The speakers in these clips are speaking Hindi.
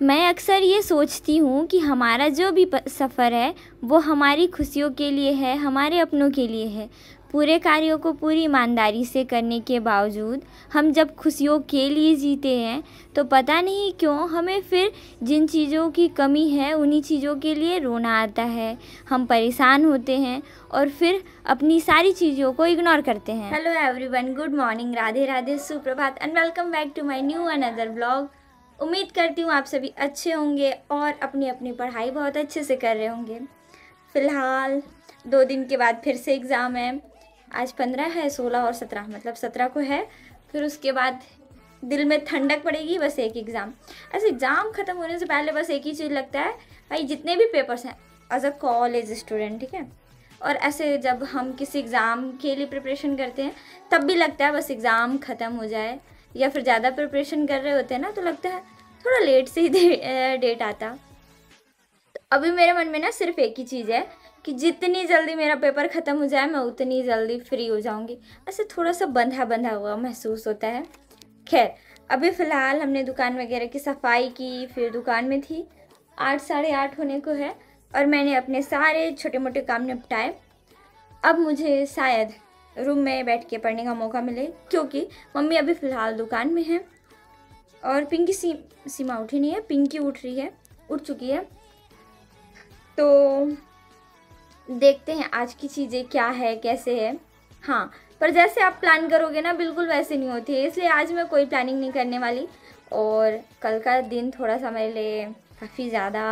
मैं अक्सर ये सोचती हूँ कि हमारा जो भी सफ़र है वो हमारी खुशियों के लिए है, हमारे अपनों के लिए है। पूरे कार्यों को पूरी ईमानदारी से करने के बावजूद हम जब खुशियों के लिए जीते हैं तो पता नहीं क्यों हमें फिर जिन चीज़ों की कमी है उन्हीं चीज़ों के लिए रोना आता है, हम परेशान होते हैं और फिर अपनी सारी चीज़ों को इग्नोर करते हैं। Hello everyone, good morning, Radhe Radhe, सुप्रभात and welcome back to my new another blog. उम्मीद करती हूँ आप सभी अच्छे होंगे और अपनी अपनी पढ़ाई बहुत अच्छे से कर रहे होंगे। फ़िलहाल 2 दिन के बाद फिर से एग्ज़ाम है। आज 15 है, 16 और 17, मतलब 17 को है। फिर उसके बाद दिल में ठंडक पड़ेगी, बस एक एग्ज़ाम। ऐसे एग्ज़ाम ख़त्म होने से पहले बस एक ही चीज़ लगता है, भाई जितने भी पेपर्स हैं एज अ कॉलेज स्टूडेंट, ठीक है, और ऐसे जब हम किसी एग्ज़ाम के लिए प्रिपरेशन करते हैं तब भी लगता है बस एग्ज़ाम ख़त्म हो जाए, या फिर ज़्यादा प्रिपरेशन कर रहे होते हैं ना तो लगता है थोड़ा लेट से ही डेट आता। तो अभी मेरे मन में ना सिर्फ एक ही चीज़ है कि जितनी जल्दी मेरा पेपर ख़त्म हो जाए मैं उतनी जल्दी फ्री हो जाऊंगी। ऐसे थोड़ा सा बंधा बंधा हुआ महसूस होता है। खैर, अभी फ़िलहाल हमने दुकान वगैरह की सफाई की, फिर दुकान में थी। 8 साढ़े 8 होने को है और मैंने अपने सारे छोटे मोटे काम निपटाए। अब मुझे शायद रूम में बैठ के पढ़ने का मौका मिले, क्योंकि मम्मी अभी फ़िलहाल दुकान में है और पिंकी सीमा उठी नहीं है, पिंकी उठ रही है, उठ चुकी है। तो देखते हैं आज की चीज़ें क्या है, कैसे है। हाँ, पर जैसे आप प्लान करोगे ना बिल्कुल वैसे नहीं होती है, इसलिए आज मैं कोई प्लानिंग नहीं करने वाली। और कल का दिन थोड़ा सा मेरे लिए काफ़ी ज़्यादा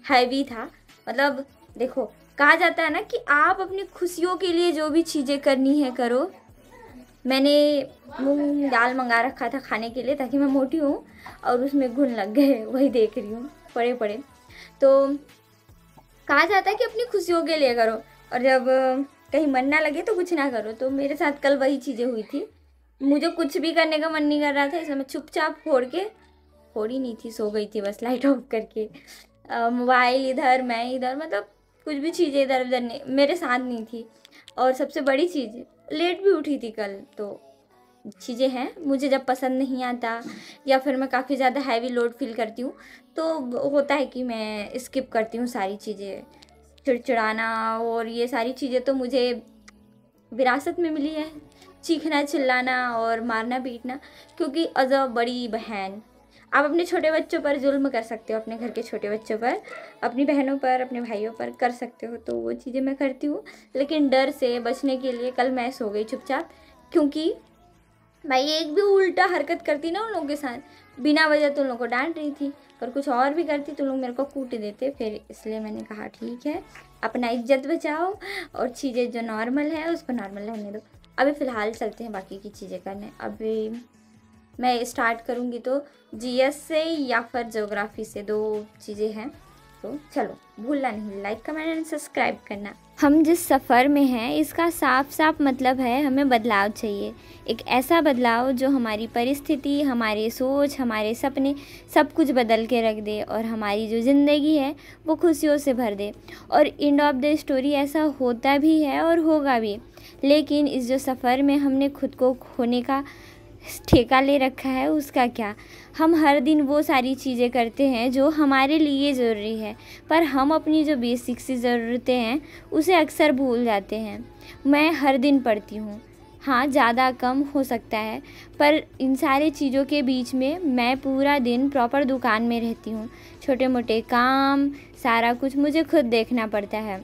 हैवी था। मतलब देखो, कहा जाता है ना कि आप अपनी खुशियों के लिए जो भी चीज़ें करनी है करो। मैंने मूंग दाल मंगा रखा था खाने के लिए ताकि मैं मोटी हूँ, और उसमें घुन लग गए, वही देख रही हूँ पड़े पड़े। तो कहा जाता है कि अपनी खुशियों के लिए करो, और जब कहीं मन ना लगे तो कुछ ना करो। तो मेरे साथ कल वही चीज़ें हुई थी। मुझे कुछ भी करने का मन नहीं कर रहा था, इसलिए मैं चुपचाप फोड़ी नहीं थी, सो गई थी बस लाइट ऑफ करके। मोबाइल इधर, मैं इधर, मतलब कुछ भी चीज़ें इधर उधर नहीं, मेरे साथ नहीं थी। और सबसे बड़ी चीज़, लेट भी उठी थी कल। तो चीज़ें हैं, मुझे जब पसंद नहीं आता या फिर मैं काफ़ी ज़्यादा हैवी लोड फील करती हूँ तो होता है कि मैं स्किप करती हूँ सारी चीज़ें। चिड़चिड़ाना और ये सारी चीज़ें तो मुझे विरासत में मिली है, चीखना चिल्लाना और मारना पीटना। क्योंकि एज अ बड़ी बहन आप अपने छोटे बच्चों पर जुल्म कर सकते हो, अपने घर के छोटे बच्चों पर, अपनी बहनों पर, अपने भाइयों पर कर सकते हो। तो वो चीज़ें मैं करती हूँ, लेकिन डर से बचने के लिए कल मैं सो गई चुपचाप। क्योंकि भाई एक भी उल्टा हरकत करती ना उन लोगों के साथ, बिना वजह तो उन लोगों को डांट रही थी, पर कुछ और भी करती तो लोग मेरे को कूट देते। फिर इसलिए मैंने कहा ठीक है, अपना इज्जत बचाओ और चीज़ें जो नॉर्मल है उसको नॉर्मल रहने दो। अभी फ़िलहाल चलते हैं बाकी की चीज़ें करने। अभी मैं स्टार्ट करूँगी तो जीएस से या फिर ज्योग्राफी से, 2 चीज़ें हैं। तो चलो, भूलना नहीं लाइक कमेंट एंड सब्सक्राइब करना। हम जिस सफ़र में हैं इसका साफ साफ मतलब है हमें बदलाव चाहिए। एक ऐसा बदलाव जो हमारी परिस्थिति, हमारी सोच, हमारे सपने सब कुछ बदल के रख दे और हमारी जो ज़िंदगी है वो खुशियों से भर दे। और एंड ऑफ द स्टोरी ऐसा होता भी है और होगा भी। लेकिन इस जो सफ़र में हमने खुद को खोने का ठेका ले रखा है उसका क्या। हम हर दिन वो सारी चीज़ें करते हैं जो हमारे लिए ज़रूरी है, पर हम अपनी जो बेसिक सी ज़रूरतें हैं उसे अक्सर भूल जाते हैं। मैं हर दिन पढ़ती हूँ, हाँ ज़्यादा कम हो सकता है, पर इन सारी चीज़ों के बीच में मैं पूरा दिन प्रॉपर दुकान में रहती हूँ। छोटे मोटे काम सारा कुछ मुझे खुद देखना पड़ता है।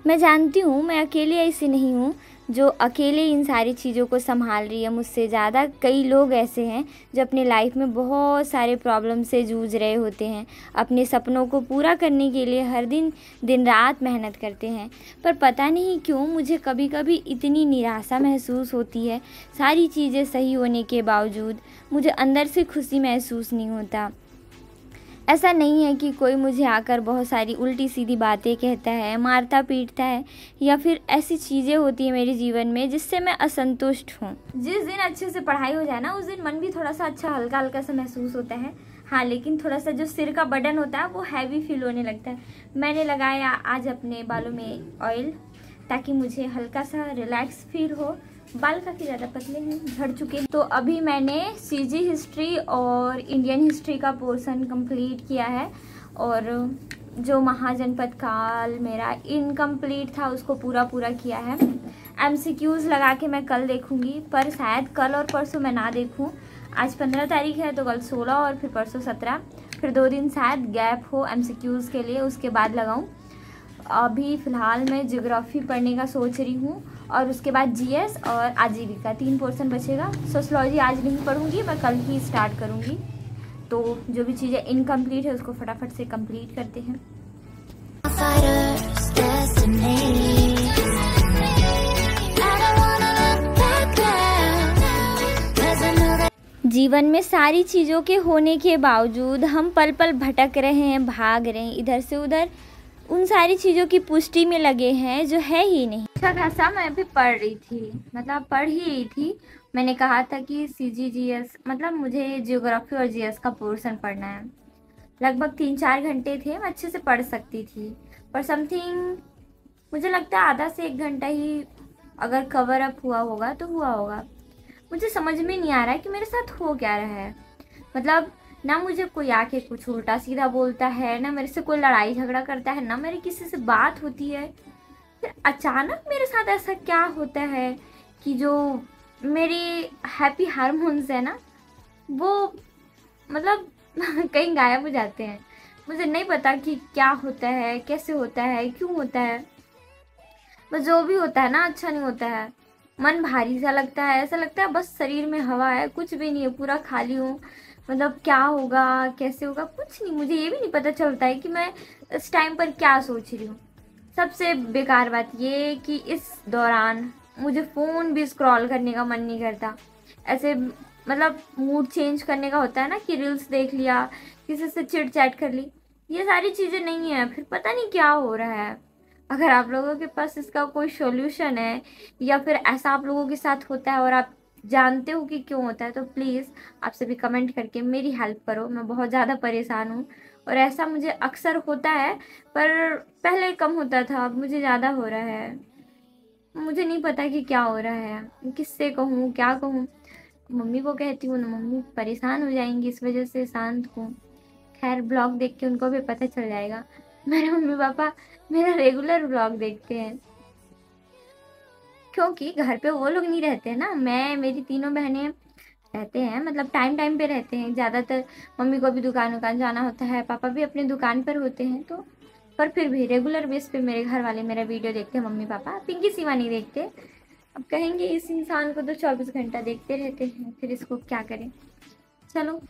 मैं जानती हूँ मैं अकेली ऐसी नहीं हूँ जो अकेले इन सारी चीज़ों को संभाल रही है। मुझसे ज़्यादा कई लोग ऐसे हैं जो अपने लाइफ में बहुत सारे प्रॉब्लम से जूझ रहे होते हैं, अपने सपनों को पूरा करने के लिए हर दिन रात मेहनत करते हैं। पर पता नहीं क्यों मुझे कभी कभी इतनी निराशा महसूस होती है। सारी चीज़ें सही होने के बावजूद मुझे अंदर से खुशी महसूस नहीं होता। ऐसा नहीं है कि कोई मुझे आकर बहुत सारी उल्टी सीधी बातें कहता है, मारता पीटता है, या फिर ऐसी चीज़ें होती है मेरे जीवन में जिससे मैं असंतुष्ट हूँ। जिस दिन अच्छे से पढ़ाई हो जाए ना उस दिन मन भी थोड़ा सा अच्छा हल्का हल्का सा महसूस होता है। हाँ, लेकिन थोड़ा सा जो सिर का बर्डन होता है वो हैवी फील होने लगता है। मैंने लगाया आज अपने बालों में ऑयल ताकि मुझे हल्का सा रिलैक्स फील हो। बाल काफ़ी ज़्यादा पतले हैं, झड़ चुके हैं। तो अभी मैंने सीजी हिस्ट्री और इंडियन हिस्ट्री का पोर्शन कंप्लीट किया है, और जो महाजनपद काल मेरा इनकम्प्लीट था उसको पूरा किया है। एमसीक्यूज़ लगा के मैं कल देखूंगी, पर शायद कल और परसों मैं ना देखूं। आज 15 तारीख है, तो कल 16 और फिर परसों 17, फिर 2 दिन शायद गैप हो एमसीक्यूज़ के लिए, उसके बाद लगाऊं। अभी फ़िलहाल मैं ज्योग्राफी पढ़ने का सोच रही हूँ, और उसके बाद जीएस और आजीविका 3 पोर्शन बचेगा। सोशलॉजी आज नहीं पढ़ूँगी, मैं कल ही स्टार्ट करूँगी। तो जो भी चीज़ें इनकम्प्लीट है उसको फटाफट से कंप्लीट करते हैं। जीवन में सारी चीज़ों के होने के बावजूद हम पल पल भटक रहे हैं, भाग रहे हैं इधर से उधर, उन सारी चीज़ों की पुष्टि में लगे हैं जो है ही नहीं। अच्छा खासा मैं अभी पढ़ रही थी, मतलब पढ़ ही रही थी। मैंने कहा था कि सीजीजीएस मतलब मुझे जियोग्राफी और जीएस का पोर्शन पढ़ना है। लगभग 3-4 घंटे थे, मैं अच्छे से पढ़ सकती थी, पर समथिंग मुझे लगता है आधा से 1 घंटा ही अगर कवर अप हुआ होगा तो हुआ होगा। मुझे समझ में नहीं आ रहा है कि मेरे साथ हो क्या रहा है। मतलब ना मुझे कोई आके कुछ उल्टा सीधा बोलता है, ना मेरे से कोई लड़ाई झगड़ा करता है, ना मेरी किसी से बात होती है। फिर अचानक मेरे साथ ऐसा क्या होता है कि जो मेरे हैप्पी हार्मोन्स है ना, वो मतलब कहीं गायब हो जाते हैं। मुझे नहीं पता कि क्या होता है, कैसे होता है, क्यों होता है। बस जो भी होता है ना अच्छा नहीं होता है। मन भारी सा लगता है, ऐसा लगता है बस शरीर में हवा है, कुछ भी नहीं है, पूरा खाली हूँ। मतलब क्या होगा, कैसे होगा, कुछ नहीं। मुझे ये भी नहीं पता चलता है कि मैं इस टाइम पर क्या सोच रही हूँ। सबसे बेकार बात ये कि इस दौरान मुझे फ़ोन भी स्क्रॉल करने का मन नहीं करता। ऐसे मतलब मूड चेंज करने का होता है ना कि रील्स देख लिया, किसी से चिट चैट कर ली, ये सारी चीज़ें नहीं है। फिर पता नहीं क्या हो रहा है। अगर आप लोगों के पास इसका कोई सॉल्यूशन है, या फिर ऐसा आप लोगों के साथ होता है और आप जानते हो कि क्यों होता है, तो प्लीज़ आप सभी कमेंट करके मेरी हेल्प करो। मैं बहुत ज़्यादा परेशान हूँ, और ऐसा मुझे अक्सर होता है, पर पहले कम होता था, अब मुझे ज़्यादा हो रहा है। मुझे नहीं पता कि क्या हो रहा है, किससे कहूँ, क्या कहूँ। मम्मी को कहती हूँ ना, मम्मी परेशान हो जाएंगी इस वजह से, शांत को। खैर ब्लॉग देख के उनको भी पता चल जाएगा। मेरे मम्मी पापा मेरा रेगुलर ब्लॉग देखते हैं, क्योंकि घर पे वो लोग नहीं रहते हैं ना, मैं मेरी तीनों बहनें रहते हैं, मतलब टाइम टाइम पे रहते हैं। ज़्यादातर मम्मी को भी दुकान जाना होता है, पापा भी अपने दुकान पर होते हैं, तो पर फिर भी रेगुलर बेस पे मेरे घर वाले मेरा वीडियो देखते हैं। मम्मी पापा पिंकी सिवा नहीं देखते। अब कहेंगे इस इंसान को तो 24 घंटा देखते रहते हैं, फिर इसको क्या करें। चलो